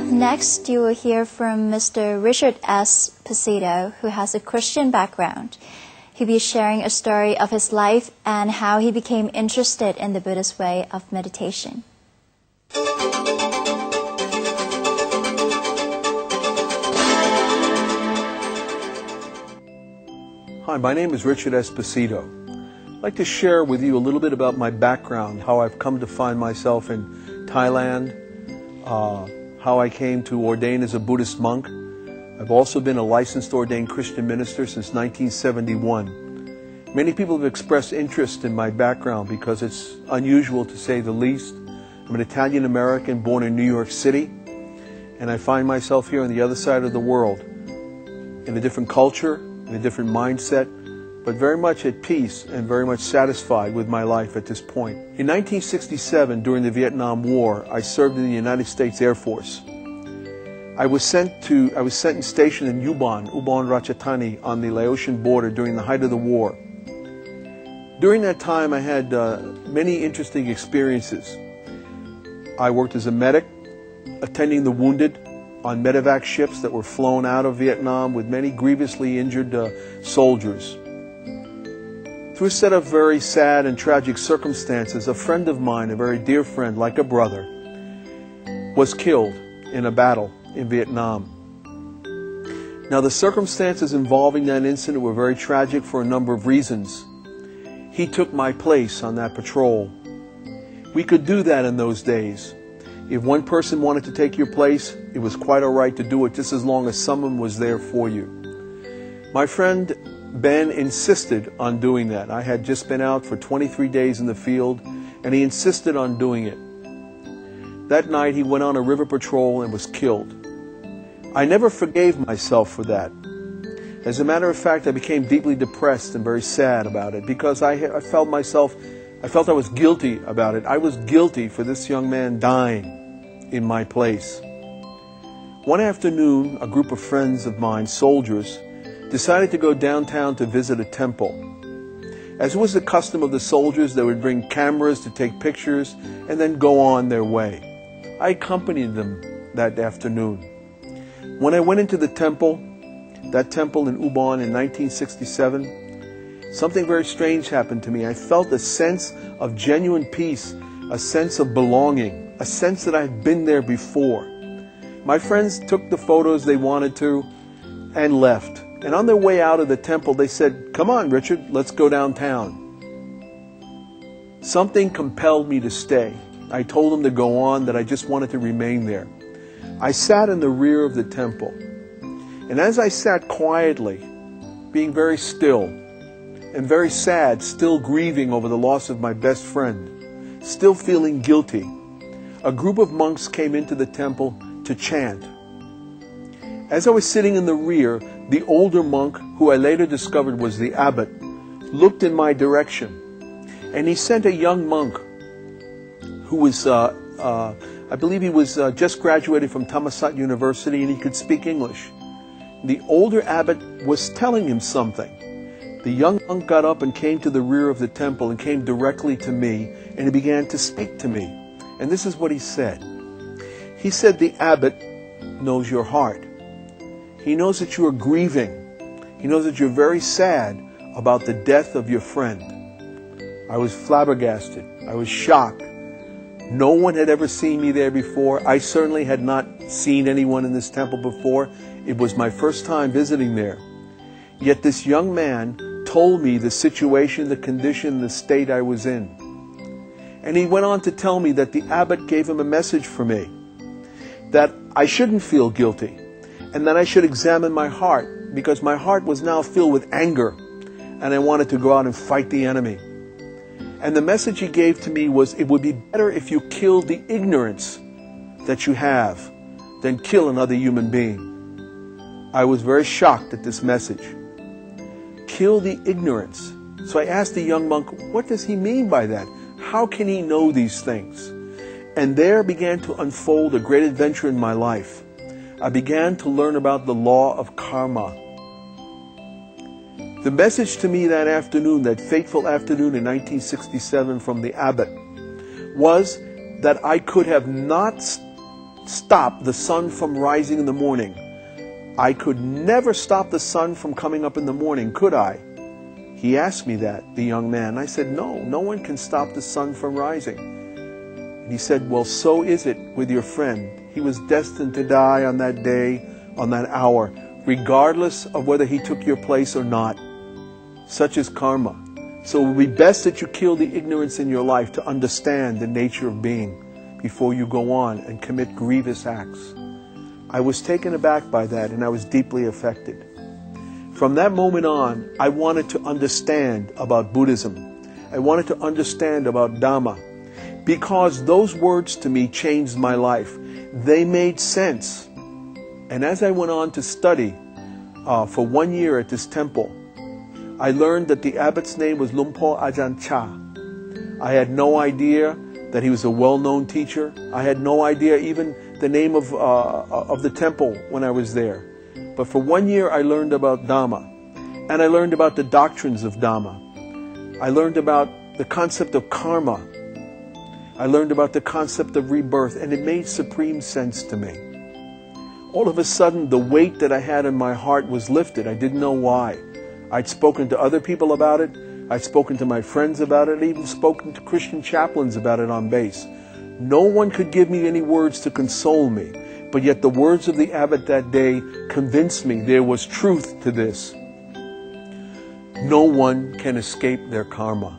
Up next, you will hear from Mr. Richard Esposito, who has a Christian background. He'll be sharing a story of his life and how he became interested in the Buddhist way of meditation. Hi, my name is Richard Esposito. I'd like to share with you a little bit about my background, how I've come to find myself in Thailand, how I came to ordain as a Buddhist monk. I've also been a licensed ordained Christian minister since 1971. Many people have expressed interest in my background because it's unusual to say the least. I'm an Italian American born in New York City, and I find myself here on the other side of the world, in a different culture, in a different mindset, but very much at peace and very much satisfied with my life at this point. In 1967, during the Vietnam War, I served in the United States Air Force. I was sent and stationed in Ubon Ratchathani, on the Laotian border during the height of the war. During that time, I had many interesting experiences. I worked as a medic, attending the wounded on medevac ships that were flown out of Vietnam with many grievously injured soldiers. Through a set of very sad and tragic circumstances, a friend of mine, a very dear friend, like a brother, was killed in a battle in Vietnam. Now, the circumstances involving that incident were very tragic for a number of reasons. He took my place on that patrol. We could do that in those days. If one person wanted to take your place, it was quite all right to do it, just as long as someone was there for you. My friend Ben insisted on doing that. I had just been out for 23 days in the field, and he insisted on doing it. That night, he went on a river patrol and was killed. I never forgave myself for that. As a matter of fact, I became deeply depressed and very sad about it because I felt I was guilty about it. I was guilty for this young man dying in my place. One afternoon, a group of friends of mine, soldiers, decided to go downtown to visit a temple. As was the custom of the soldiers, they would bring cameras to take pictures and then go on their way. I accompanied them that afternoon. When I went into the temple, that temple in Ubon in 1967, something very strange happened to me. I felt a sense of genuine peace, a sense of belonging, a sense that I had been there before. My friends took the photos they wanted to and left. And on their way out of the temple, they said, "Come on, Richard, let's go downtown." Something compelled me to stay. I told them to go on, that I just wanted to remain there. I sat in the rear of the temple. And as I sat quietly, being very still and very sad, still grieving over the loss of my best friend, still feeling guilty, a group of monks came into the temple to chant. As I was sitting in the rear, the older monk, who I later discovered was the abbot, looked in my direction, and he sent a young monk who was, I believe he was just graduated from Thammasat University, and he could speak English. The older abbot was telling him something. The young monk got up and came to the rear of the temple and came directly to me, and he began to speak to me. And this is what he said. He said, "The abbot knows your heart. He knows that you are grieving. He knows that you're very sad about the death of your friend." I was flabbergasted. I was shocked. No one had ever seen me there before. I certainly had not seen anyone in this temple before. It was my first time visiting there. Yet this young man told me the situation, the condition, the state I was in. And he went on to tell me that the abbot gave him a message for me, that I shouldn't feel guilty, and that I should examine my heart, because my heart was now filled with anger, and I wanted to go out and fight the enemy. And the message he gave to me was, it would be better if you killed the ignorance that you have than kill another human being. I was very shocked at this message. Kill the ignorance. So I asked the young monk, what does he mean by that? How can he know these things? And there began to unfold a great adventure in my life. I began to learn about the law of karma. The message to me that afternoon, that fateful afternoon in 1967 from the abbot, was that I could have not stop the sun from rising in the morning. I could never stop the sun from coming up in the morning, could I? He asked me that, the young man. I said, no, no one can stop the sun from rising. And he said, well, so is it with your friend. He was destined to die on that day, on that hour, regardless of whether he took your place or not. Such is karma. So it would be best that you kill the ignorance in your life to understand the nature of being before you go on and commit grievous acts. I was taken aback by that, and I was deeply affected. From that moment on, I wanted to understand about Buddhism. I wanted to understand about Dhamma, because those words to me changed my life. They made sense. And as I went on to study for 1 year at this temple, I learned that the abbot's name was Lumpo Ajahn Chah. I had no idea that he was a well-known teacher. I had no idea even the name of the temple when I was there. But for 1 year I learned about Dhamma, and I learned about the doctrines of Dhamma. I learned about the concept of karma. I learned about the concept of rebirth, and it made supreme sense to me. All of a sudden, the weight that I had in my heart was lifted. I didn't know why. I'd spoken to other people about it. I'd spoken to my friends about it. I'd even spoken to Christian chaplains about it on base. No one could give me any words to console me, but yet the words of the abbot that day convinced me there was truth to this. No one can escape their karma.